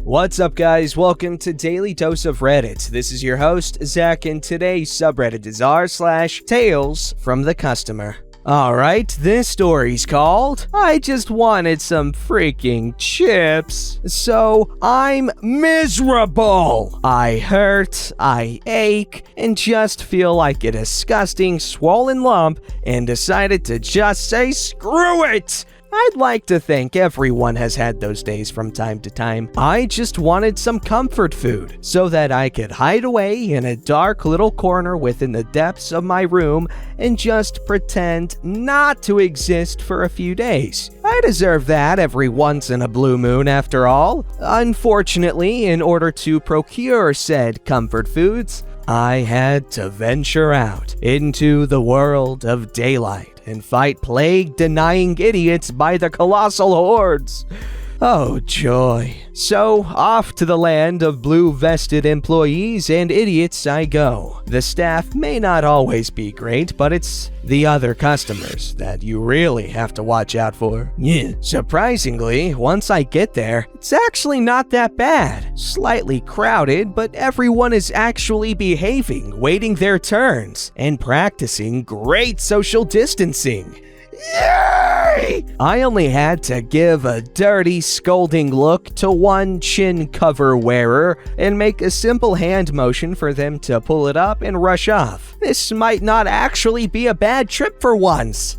What's up, guys? Welcome to Daily Dose of Reddit. This is your host, Zach, and today's subreddit is r/TalesFromTheCustomer. Alright, this story's called, I just wanted some freaking chips. So, I'm miserable. I hurt, I ache, and just feel like a disgusting swollen lump and decided to just say screw it. I'd like to think everyone has had those days from time to time. I just wanted some comfort food so that I could hide away in a dark little corner within the depths of my room and just pretend not to exist for a few days. I deserve that every once in a blue moon after all. Unfortunately, in order to procure said comfort foods, I had to venture out into the world of daylight and fight plague-denying idiots by the colossal hordes. Oh, joy. So, off to the land of blue-vested employees and idiots I go. The staff may not always be great, but it's the other customers that you really have to watch out for. Yeah. Surprisingly, once I get there, it's actually not that bad. Slightly crowded, but everyone is actually behaving, waiting their turns, and practicing great social distancing. Yay! I only had to give a dirty, scolding look to one chin cover wearer and make a simple hand motion for them to pull it up and rush off. This might not actually be a bad trip for once.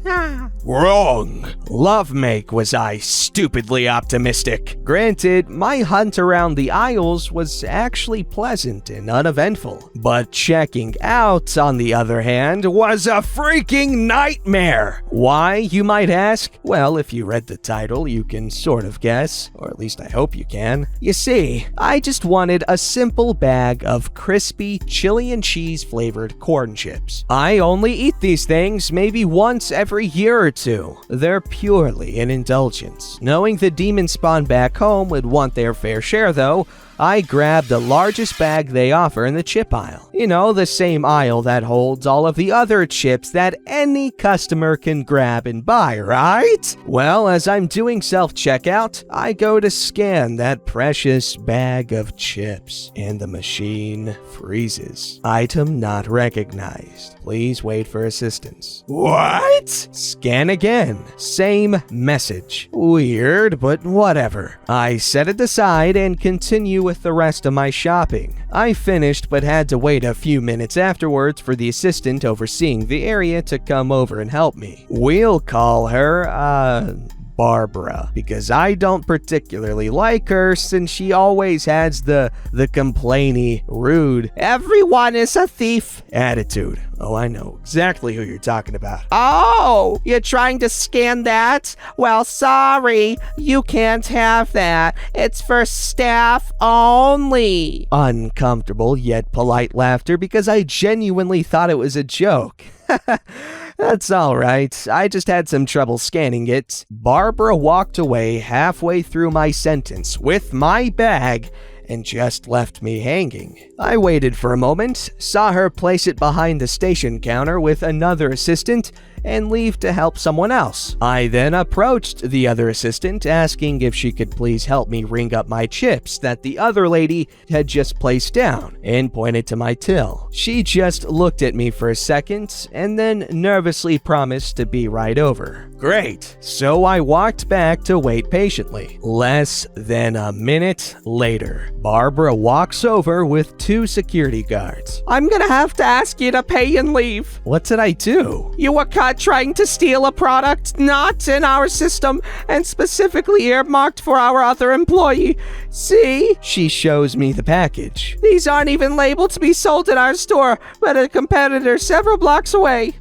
Wrong. Love make was I stupidly optimistic. Granted, my hunt around the aisles was actually pleasant and uneventful, but checking out, on the other hand, was a freaking nightmare. Why, you might ask? Well, if you read the title, you can sort of guess, or at least I hope you can. You see, I just wanted a simple bag of crispy chili and cheese flavored corn chips. I only eat these things maybe once every year or two. They're purely an indulgence. Knowing the demon spawn back home would want their fair share though, I grabbed the largest bag they offer in the chip aisle. You know, the same aisle that holds all of the other chips that any customer can grab and buy, right? Well, as I'm doing self-checkout, I go to scan that precious bag of chips, and the machine freezes. Item not recognized. Please wait for assistance. What? Scan again. Same message. Weird, but whatever. I set it aside and continue with the rest of my shopping. I finished but had to wait a few minutes afterwards for the assistant overseeing the area to come over and help me. We'll call her, Barbara, because I don't particularly like her since she always has the complainy, rude, everyone is a thief attitude. Oh, I know exactly who you're talking about. Oh, you're trying to scan that? Well, sorry, you can't have that. It's for staff only. Uncomfortable yet polite laughter because I genuinely thought it was a joke. That's alright, I just had some trouble scanning it. Barbara walked away halfway through my sentence with my bag and just left me hanging. I waited for a moment, saw her place it behind the station counter with another assistant, and leave to help someone else. I then approached the other assistant, asking if she could please help me ring up my chips that the other lady had just placed down, and pointed to my till. She just looked at me for a second, and then nervously promised to be right over. Great, so I walked back to wait patiently. Less than a minute later, Barbara walks over with 2 security guards. I'm gonna have to ask you to pay and leave. What did I do? You were caught trying to steal a product not in our system and specifically earmarked for our other employee. See? She shows me the package. These aren't even labeled to be sold at our store, but a competitor several blocks away.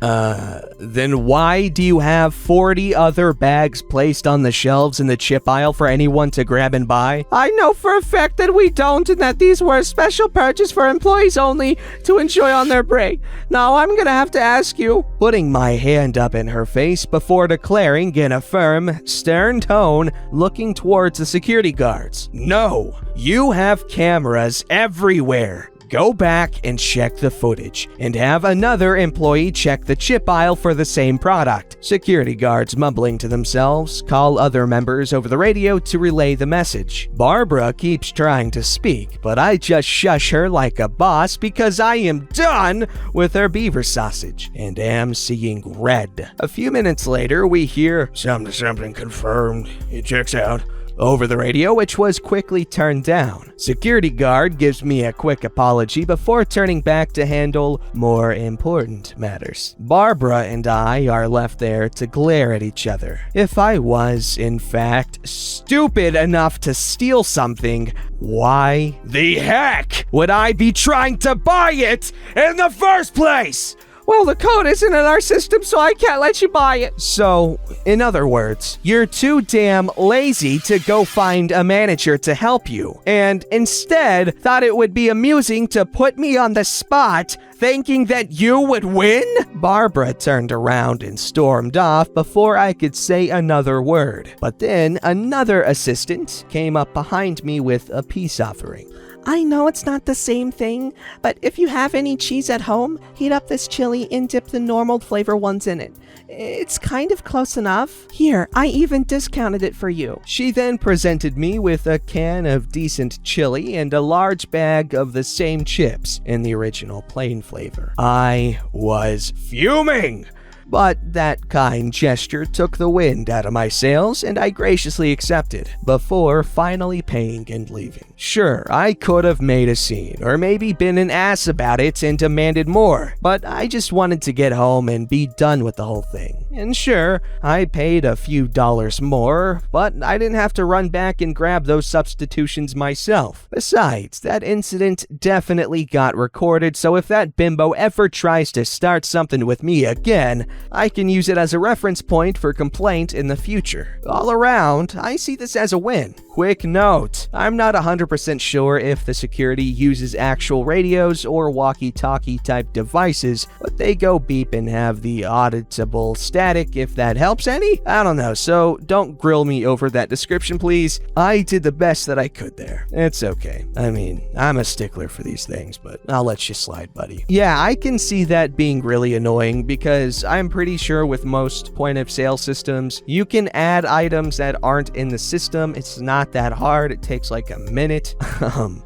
Then why do you have 40 other bags placed on the shelves in the chip aisle for anyone to grab and buy? I know for a fact that we don't, and that these were a special purchase for employees only to enjoy on their break. Now I'm gonna have to ask you. Putting my hand up in her face before declaring in a firm, stern tone, looking towards the security guards. No, you have cameras everywhere. go back and check the footage, and have another employee check the chip aisle for the same product. Security guards, mumbling to themselves, call other members over the radio to relay the message. Barbara keeps trying to speak, but I just shush her like a boss because I am done with her beaver sausage and am seeing red. A few minutes later, we hear something confirmed. It checks out over the radio, which was quickly turned down. Security guard gives me a quick apology before turning back to handle more important matters. Barbara and I are left there to glare at each other. If I was, in fact, stupid enough to steal something, why the heck would I be trying to buy it in the first place? Well, the code isn't in our system, so I can't let you buy it. So, in other words, you're too damn lazy to go find a manager to help you, and instead thought it would be amusing to put me on the spot, thinking that you would win? Barbara turned around and stormed off before I could say another word. But then another assistant came up behind me with a peace offering. I know it's not the same thing, but if you have any cheese at home, heat up this chili and dip the normal flavor ones in it. It's kind of close enough. Here, I even discounted it for you. She then presented me with a can of decent chili and a large bag of the same chips in the original plain flavor. I was fuming! But that kind gesture took the wind out of my sails, and I graciously accepted, before finally paying and leaving. Sure, I could have made a scene, or maybe been an ass about it and demanded more, but I just wanted to get home and be done with the whole thing. And sure, I paid a few dollars more, but I didn't have to run back and grab those substitutions myself. Besides, that incident definitely got recorded, so if that bimbo ever tries to start something with me again, I can use it as a reference point for complaint in the future. All around, I see this as a win. Quick note, I'm not 100% sure if the security uses actual radios or walkie-talkie type devices, but they go beep and have the auditable static if that helps any. I don't know, so don't grill me over that description, please. I did the best that I could there. It's okay. I mean, I'm a stickler for these things, but I'll let you slide, buddy. Yeah, I can see that being really annoying because I'm pretty sure with most point-of-sale systems, you can add items that aren't in the system. It's not that hard. It takes like a minute.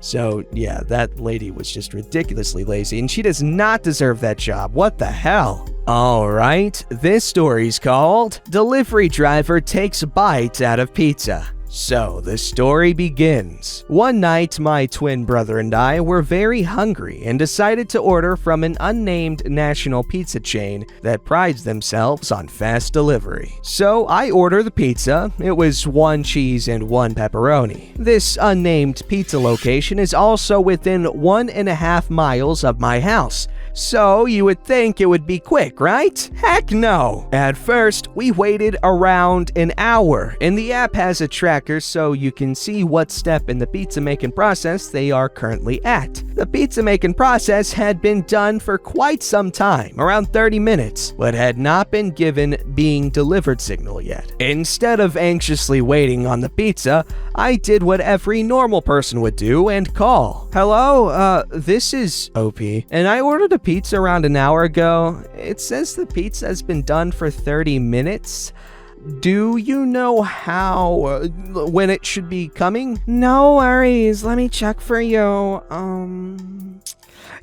So yeah, that lady was just ridiculously lazy, and she does not deserve that job. What the hell? Alright, this story's called Delivery Driver Takes Bites Out of Pizza. So, the story begins. One night, my twin brother and I were very hungry and decided to order from an unnamed national pizza chain that prides themselves on fast delivery. So, I order the pizza. It was 1 cheese and 1 pepperoni. This unnamed pizza location is also within 1.5 miles of my house. So, you would think it would be quick, right? Heck no! At first, we waited around an hour, and the app has a tracker so you can see what step in the pizza making process they are currently at. The pizza making process had been done for quite some time, around 30 minutes, but had not been given being delivered signal yet. Instead of anxiously waiting on the pizza, I did what every normal person would do and call. Hello, this is OP, and I ordered a pizza around an hour ago. It says the pizza has been done for 30 minutes. Do you know when it should be coming? No worries. Let me check for you.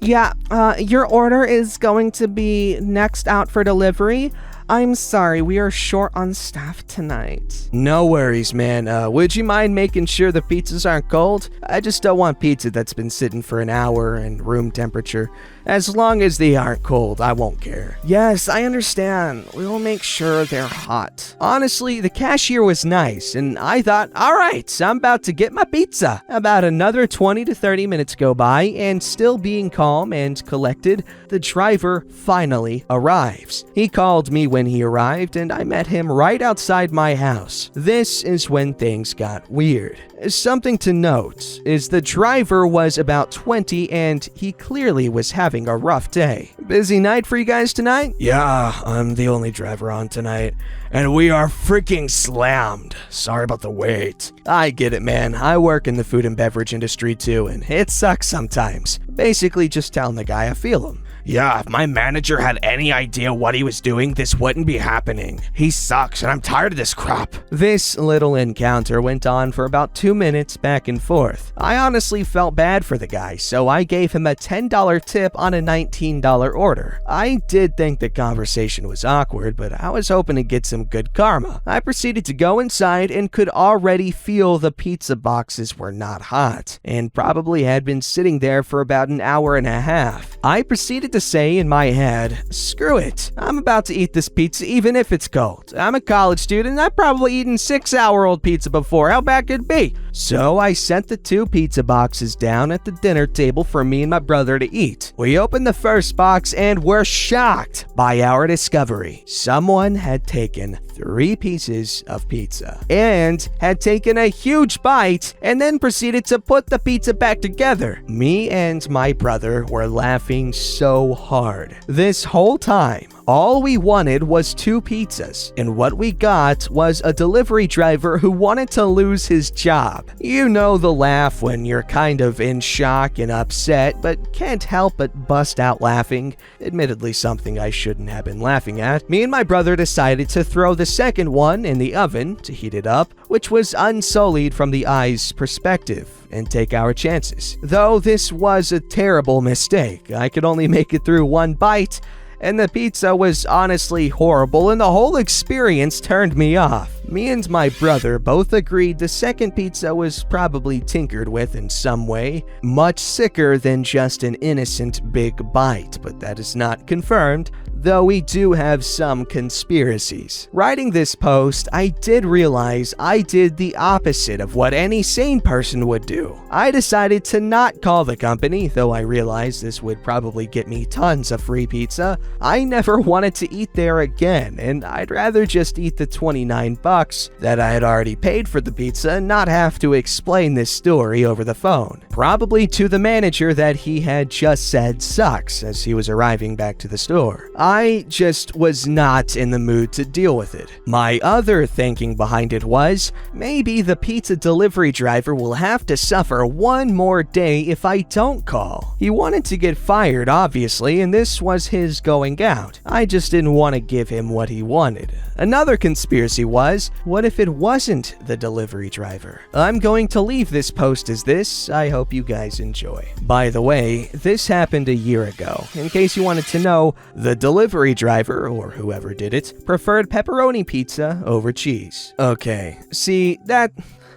Your order is going to be next out for delivery. I'm sorry, we are short on staff tonight. No worries, man. Would you mind making sure the pizzas aren't cold? I just don't want pizza that's been sitting for an hour and room temperature. As long as they aren't cold, I won't care. Yes, I understand. We will make sure they're hot. Honestly, the cashier was nice, and I thought, alright, I'm about to get my pizza. About another 20 to 30 minutes go by, and still being calm and collected, the driver finally arrives. He called me when he arrived, and I met him right outside my house. This is when things got weird. Something to note is the driver was about 20 and he clearly was having a rough day. Busy night for you guys tonight? Yeah, I'm the only driver on tonight, and we are freaking slammed. Sorry about the wait. I get it, man. I work in the food and beverage industry too, and it sucks sometimes. Basically just telling the guy I feel him. Yeah, if my manager had any idea what he was doing, this wouldn't be happening. He sucks, and I'm tired of this crap. This little encounter went on for about 2 minutes back and forth. I honestly felt bad for the guy, so I gave him a $10 tip on a $19 order. I did think the conversation was awkward, but I was hoping to get some good karma. I proceeded to go inside and could already feel the pizza boxes were not hot, and probably had been sitting there for about an hour and a half. I proceeded to say in my head, screw it, I'm about to eat this pizza even if it's cold. I'm a college student, I've probably eaten 6-hour-old pizza before, how bad could it be? So I set the 2 pizza boxes down at the dinner table for me and my brother to eat. We opened the first box and were shocked by our discovery. Someone had taken 3 pieces of pizza and had taken a huge bite and then proceeded to put the pizza back together. Me and my brother were laughing so hard. This whole time, all we wanted was 2 pizzas, and what we got was a delivery driver who wanted to lose his job. You know the laugh when you're kind of in shock and upset, but can't help but bust out laughing. Admittedly, something I shouldn't have been laughing at. Me and my brother decided to throw the second one in the oven to heat it up, which was unsullied from the eye's perspective, and take our chances. Though this was a terrible mistake, I could only make it through 1 bite, and the pizza was honestly horrible and the whole experience turned me off. Me and my brother both agreed the second pizza was probably tinkered with in some way, much sicker than just an innocent big bite, but that is not confirmed, though we do have some conspiracies. Writing this post, I did realize I did the opposite of what any sane person would do. I decided to not call the company, though I realized this would probably get me tons of free pizza. I never wanted to eat there again, and I'd rather just eat the $29 that I had already paid for the pizza and not have to explain this story over the phone. Probably to the manager that he had just said sucks as he was arriving back to the store. I just was not in the mood to deal with it. My other thinking behind it was, maybe the pizza delivery driver will have to suffer 1 more day if I don't call. He wanted to get fired, obviously, and this was his going out. I just didn't want to give him what he wanted. Another conspiracy was, what if it wasn't the delivery driver? I'm going to leave this post as this. I hope you guys enjoy. By the way, this happened a year ago. In case you wanted to know, the delivery driver, or whoever did it, preferred pepperoni pizza over cheese. Okay, see,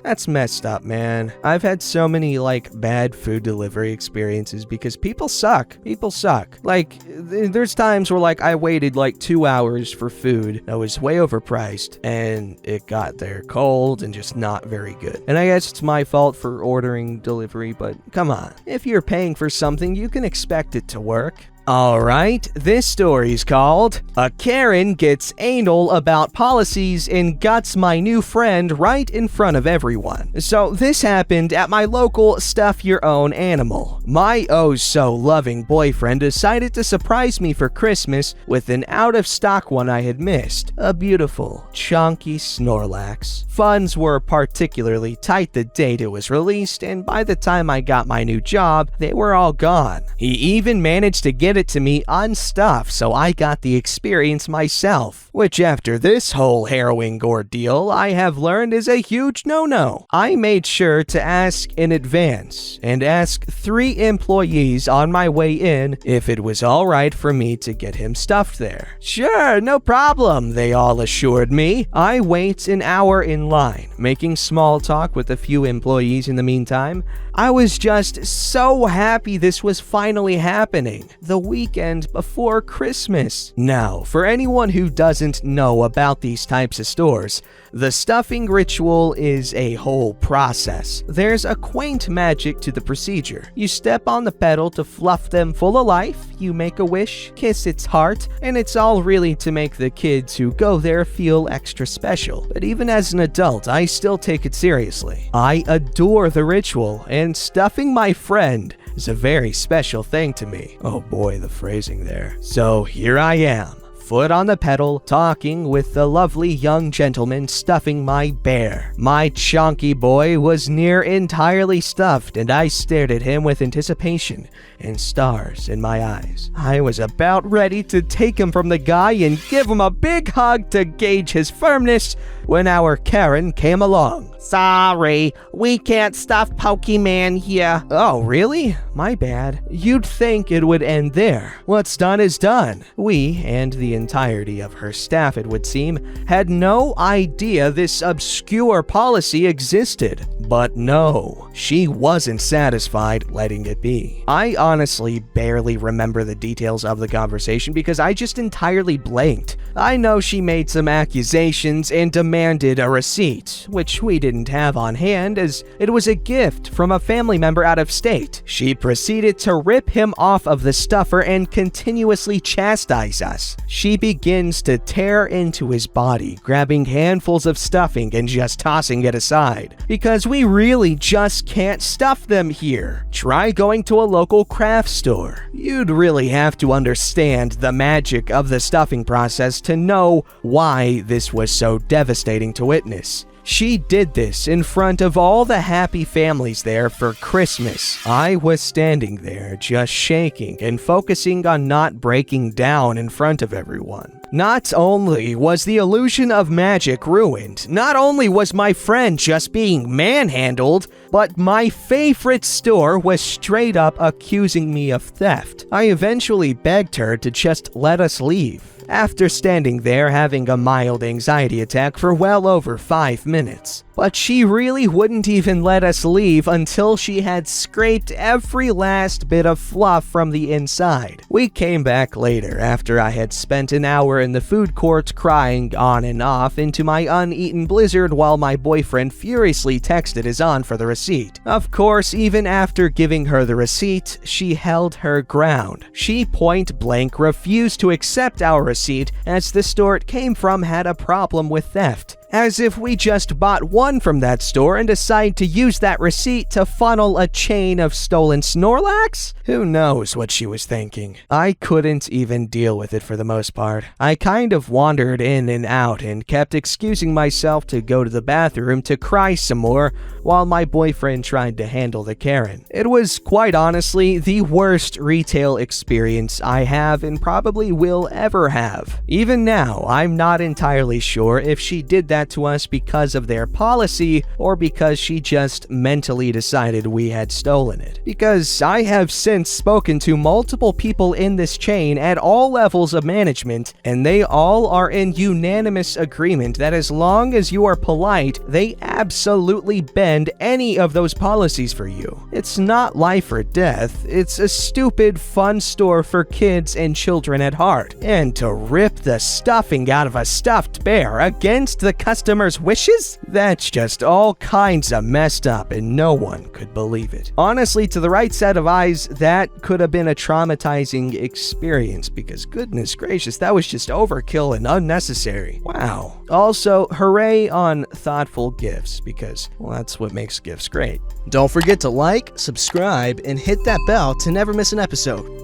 that's messed up, man. I've had so many, bad food delivery experiences because people suck. People suck. There's times where, I waited, 2 hours for food that was way overpriced, and it got there cold and just not very good. And I guess it's my fault for ordering delivery, but come on. If you're paying for something, you can expect it to work. Alright, this story's called A Karen Gets Anal About Policies and Guts My New Friend Right in Front of Everyone. So this happened at my local Stuff Your Own Animal. My oh-so-loving boyfriend decided to surprise me for Christmas with an out-of-stock one I had missed. A beautiful, chunky Snorlax. Funds were particularly tight the date it was released, and by the time I got my new job, they were all gone. He even managed to get it to me unstuffed, so I got the experience myself, which after this whole harrowing ordeal I have learned is a huge no-no. I made sure to ask in advance and ask 3 employees on my way in if it was alright for me to get him stuffed there. Sure, no problem, they all assured me. I wait an hour in line, making small talk with a few employees in the meantime. I was just so happy this was finally happening. The weekend before Christmas. Now, for anyone who doesn't know about these types of stores, the stuffing ritual is a whole process. There's a quaint magic to the procedure. You step on the pedal to fluff them full of life, you make a wish, kiss its heart, and it's all really to make the kids who go there feel extra special. But even as an adult, I still take it seriously. I adore the ritual, and stuffing my friend is a very special thing to me. Oh boy, the phrasing there. So here I am, foot on the pedal, talking with the lovely young gentleman stuffing my bear. My chonky boy was near entirely stuffed, and I stared at him with anticipation and stars in my eyes. I was about ready to take him from the guy and give him a big hug to gauge his firmness when our Karen came along. Sorry, we can't stuff Pokemon here. Oh, really? My bad. You'd think it would end there. What's done is done. We, and the entirety of her staff it would seem, had no idea this obscure policy existed. But no, she wasn't satisfied letting it be. I honestly barely remember the details of the conversation because I just entirely blanked. I know she made some accusations and demanded a receipt, which we didn't have on hand as it was a gift from a family member out of state. She proceeded to rip him off of the stuffer and continuously chastise us. She begins to tear into his body, grabbing handfuls of stuffing and just tossing it aside. Because we really just can't stuff them here. Try going to a local craft store. You'd really have to understand the magic of the stuffing process to know why this was so devastating to witness. She did this in front of all the happy families there for Christmas. I was standing there just shaking and focusing on not breaking down in front of everyone. Not only was the illusion of magic ruined, not only was my friend just being manhandled, but my favorite store was straight up accusing me of theft. I eventually begged her to just let us leave, after standing there having a mild anxiety attack for well over 5 minutes. But she really wouldn't even let us leave until she had scraped every last bit of fluff from the inside. We came back later after I had spent an hour in the food court crying on and off into my uneaten blizzard while my boyfriend furiously texted his aunt for the receipt. Of course, even after giving her the receipt, she held her ground. She point blank refused to accept our receipt as the store it came from had a problem with theft. As if we just bought one from that store and decide to use that receipt to funnel a chain of stolen Snorlax? Who knows what she was thinking. I couldn't even deal with it for the most part. I kind of wandered in and out and kept excusing myself to go to the bathroom to cry some more while my boyfriend tried to handle the Karen. It was quite honestly the worst retail experience I have and probably will ever have. Even now, I'm not entirely sure if she did that to us because of their policy or because she just mentally decided we had stolen it. Because I have since spoken to multiple people in this chain at all levels of management, and they all are in unanimous agreement that as long as you are polite, they absolutely bend any of those policies for you. It's not life or death, it's a stupid fun store for kids and children at heart. And to rip the stuffing out of a stuffed bear against the customer's wishes? That's just all kinds of messed up and no one could believe it. Honestly, to the right set of eyes, that could have been a traumatizing experience because goodness gracious, that was just overkill and unnecessary. Wow. Also, hooray on thoughtful gifts because, well, that's what makes gifts great. Don't forget to like, subscribe, and hit that bell to never miss an episode.